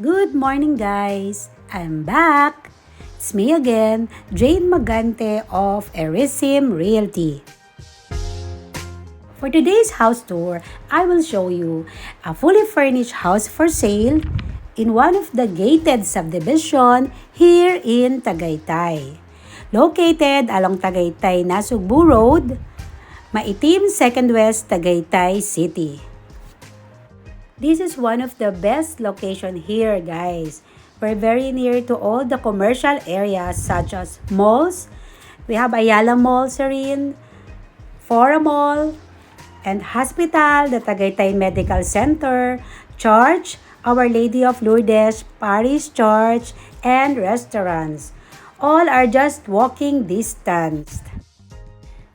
Good morning guys! I'm back! It's me again, Jane Magante of Erisim Realty. For today's house tour, I will show you a fully furnished house for sale in one of the gated subdivision here in Tagaytay. Located along Tagaytay Nasugbu Road, Maitim 2nd West, Tagaytay City. This is one of the best location here, guys. We're very near to all the commercial areas such as malls. We have Ayala Mall, Serene, Fora Mall, and hospital, the Tagaytay Medical Center, church, Our Lady of Lourdes Parish Church, and restaurants. All are just walking distance.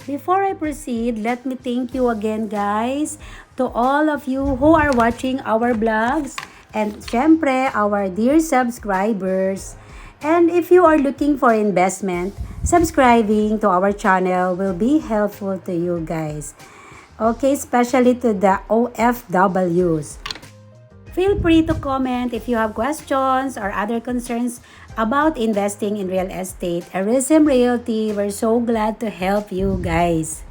Before I proceed, let me thank you again guys to all of you who are watching our vlogs and syempre our dear subscribers. And if you are looking for investment, subscribing to our channel will be helpful to you guys. Okay, especially to the OFWs. Feel free to comment if you have questions or other concerns about investing in real estate. Erisim Realty, we're so glad to help you guys.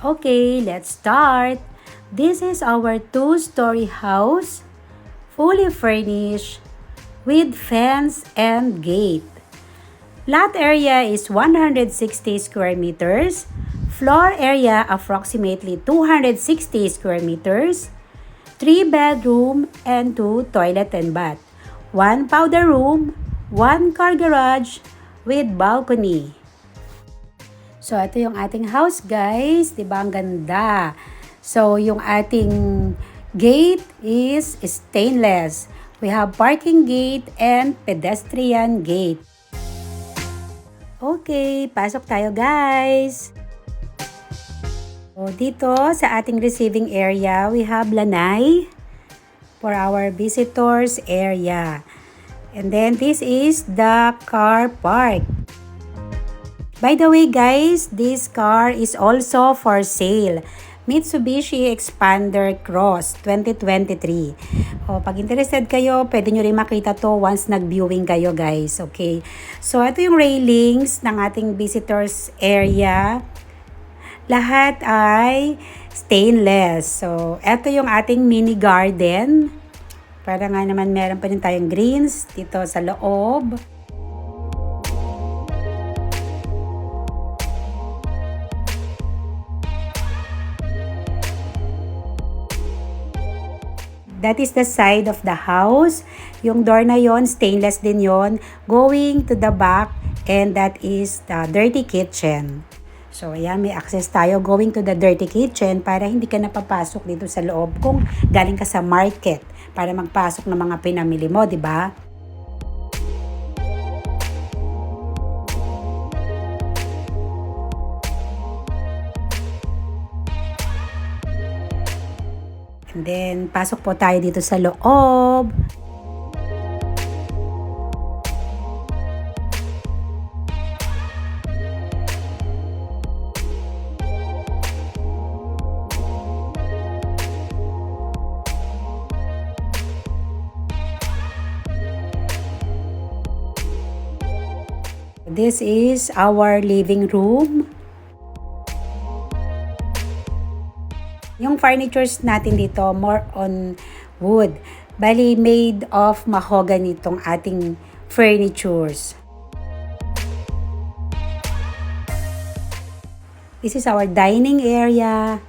Okay, let's start. This is our two-story house, fully furnished with fence and gate. Lot area is 160 square meters. Floor area approximately 260 square meters. 3 bedroom and 2 toilet and bath. 1 powder room, 1 car garage with balcony. So ito yung ating house guys, 'di ba? Ang ganda. So yung ating gate is stainless. We have parking gate and pedestrian gate. Okay, pasok tayo guys. So, dito sa ating receiving area, we have lanai for our visitors area. And then this is the car park. By the way guys, this car is also for sale. Mitsubishi Expander Cross 2023. Pag interested kayo, pwede nyo rin makita to once nag-viewing kayo guys. Okay. So, ito yung railings ng ating visitors area. Lahat ay stainless. So, ito yung ating mini garden. Para nga naman meron pa rin tayong greens dito sa loob. That is the side of the house. Yung door na yon, stainless din yon. Going to the back, and that is the dirty kitchen. So, ayan, may access tayo going to the dirty kitchen para hindi ka napapasok dito sa loob kung galing ka sa market para magpasok ng mga pinamili mo, di ba? And then, pasok po tayo dito sa loob. This is our living room. Yung furnitures natin dito, more on wood. Bali, made of mahogany itong ating furnitures. This is our dining area.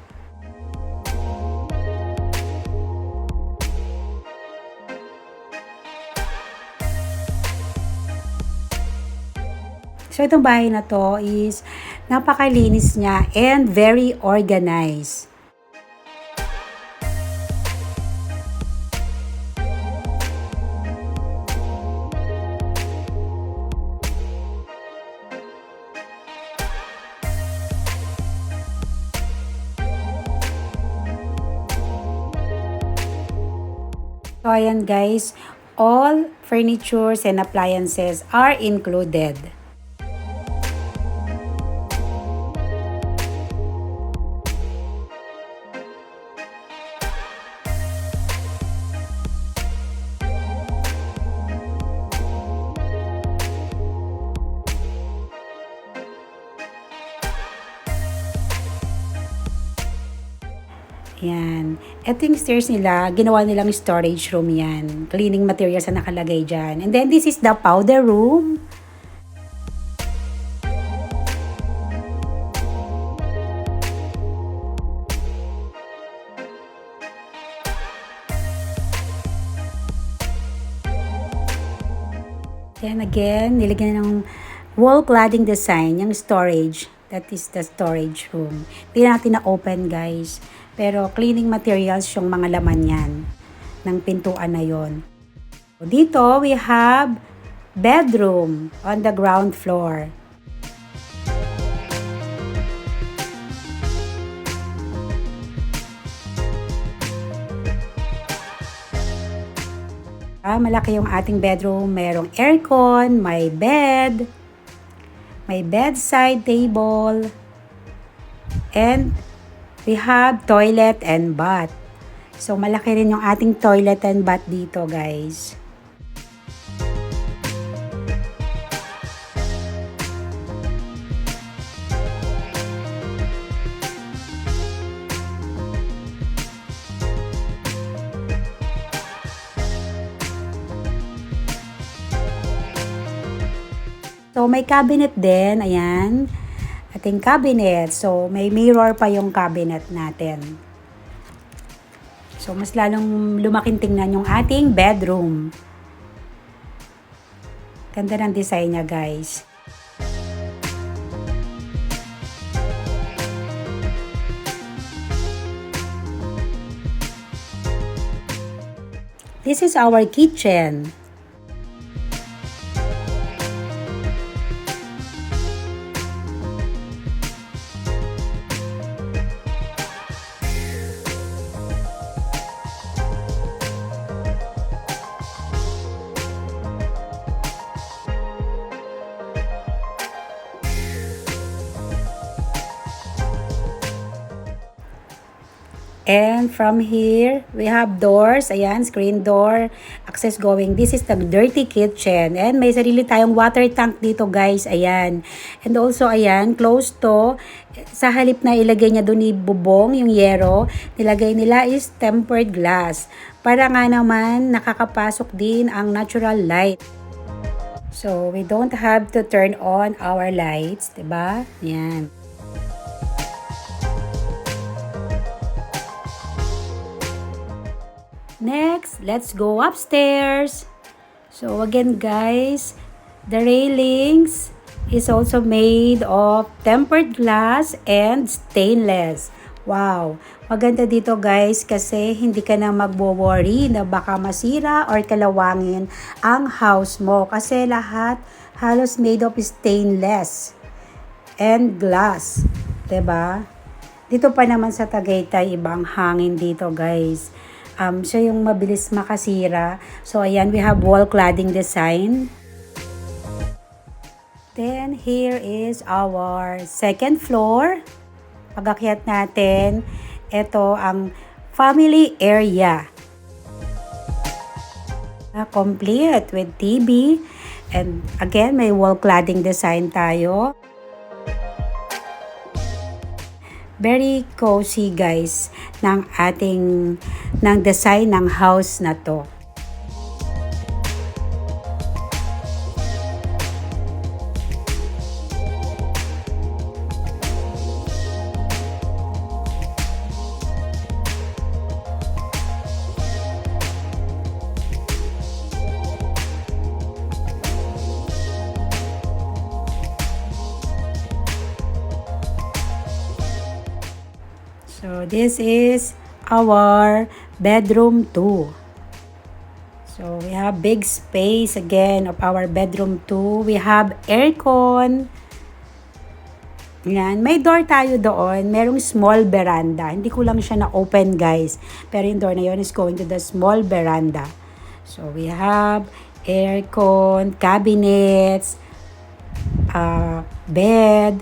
So, itong bahay na to is napakalinis niya and very organized. So, ayan guys, all furnitures and appliances are included. Yan. Ito yung stairs nila, ginawa nilang storage room yan. Cleaning materials na nakalagay dyan. And then this is the powder room. Then again, nilagyan ng wall cladding design, yung storage. That is the storage room. Hindi natin na-open guys. Pero cleaning materials yung mga laman yan ng pintuan na yon. Dito, we have bedroom on the ground floor. Malaki yung ating bedroom. Merong aircon, may bed, may bedside table, and we have toilet and bath. So, malaki rin yung ating toilet and bath dito, guys. So, may cabinet din. Ayan. Ating cabinet. So, may mirror pa yung cabinet natin. So, mas lalong lumaking tingnan yung ating bedroom. Ganda ng design niya, guys. This is our kitchen. And from here, we have doors. Ayan, screen door, access going. This is the dirty kitchen. And may sarili tayong water tank dito, guys. Ayan. And also, ayan, close to. Sa halip na ilagay niya doon ni bubong, yung yero, nilagay nila is tempered glass. Para nga naman, nakakapasok din ang natural light. So, we don't have to turn on our lights, diba? Ayan. Next, let's go upstairs. So again guys, the railings is also made of tempered glass and stainless. Wow, maganda dito guys kasi hindi ka na magwo-worry na baka masira or kalawangin ang house mo kasi lahat halos made of stainless and glass, 'di ba? Dito pa naman sa Tagaytay, ibang hangin dito guys. Siya yung mabilis makasira. So, ayan, we have wall cladding design. Then, here is our second floor. Pag-akyat natin, ito ang family area. Complete with TV. And again, may wall cladding design tayo. Very cozy guys ng design ng house na to. So, this is our bedroom 2. So, we have big space again of our bedroom 2. We have aircon. Yan. May door tayo doon. Merong small veranda. Hindi ko lang siya na-open, guys. Pero yung door na yun is going to the small veranda. So, we have aircon, cabinets, bed,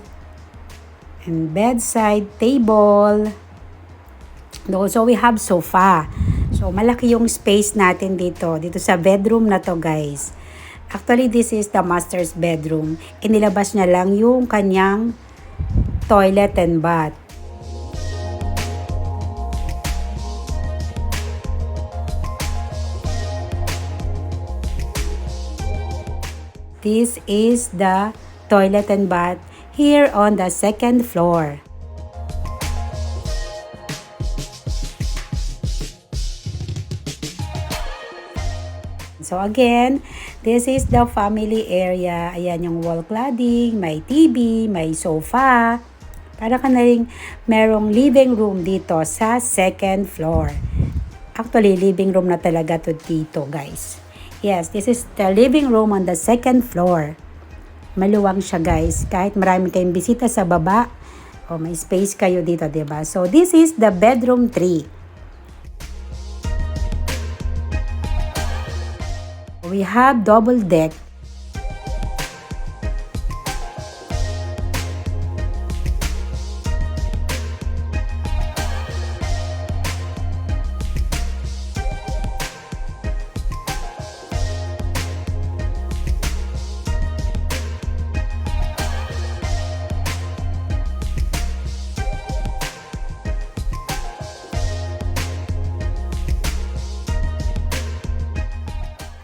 and bedside table. And also, we have sofa. So, malaki yung space natin dito sa bedroom na to, guys. Actually, this is the master's bedroom. Inilabas niya lang yung kanyang toilet and bath. This is the toilet and bath here on the second floor. So again, this is the family area. Ayan yung wall cladding, may TV, may sofa. Para ka na rin merong living room dito sa second floor. Actually, living room na talaga to dito, guys. Yes, this is the living room on the second floor. Maluwang siya, guys. Kahit marami kayong bisita sa baba, may space kayo dito, diba? So, this is the bedroom 3. We have double deck.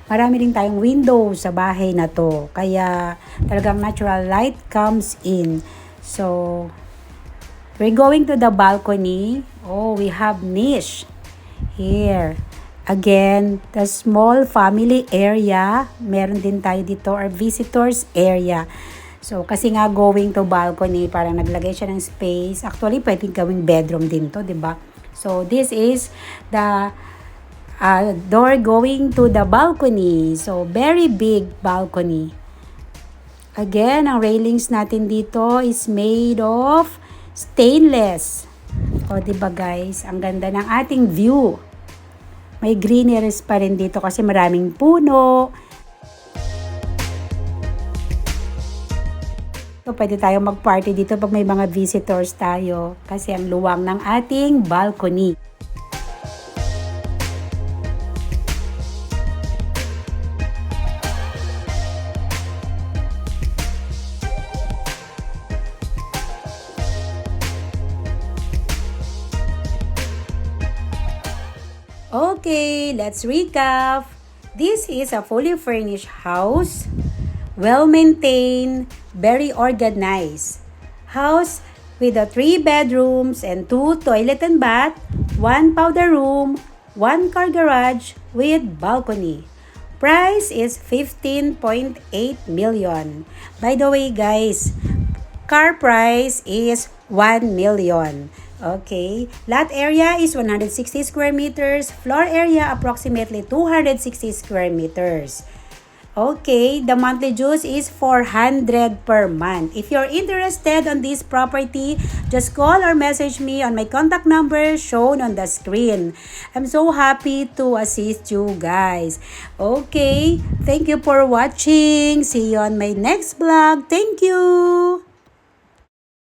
Marami rin tayong window sa bahay na to. Kaya talagang natural light comes in. So, we're going to the balcony. Oh, we have niche here. Again, the small family area. Meron din tayo dito or visitors area. So, kasi nga going to balcony, parang naglagay siya ng space. Actually, pwedeng gawing bedroom din to, di ba? So, this is the door going to the balcony. So, very big balcony. Again, ang railings natin dito is made of stainless. O, diba guys? Ang ganda ng ating view. May greeneries pa rin dito kasi maraming puno. So, pwede tayo mag-party dito pag may mga visitors tayo kasi ang luwang ng ating balcony. Okay, let's recap. This is a fully furnished house, well-maintained, very organized. House with 3 bedrooms and 2 toilet and bath, 1 powder room, 1 car garage with balcony. Price is 15.8 million. By the way, guys, car price is 1 million. Okay. Lot area is 160 square meters. Floor area approximately 260 square meters. Okay, the monthly dues is 400 per month. If you're interested on this property, just call or message me on my contact number shown on the screen. I'm so happy to assist you guys. Okay, thank you for watching. See you on my next vlog. Thank you!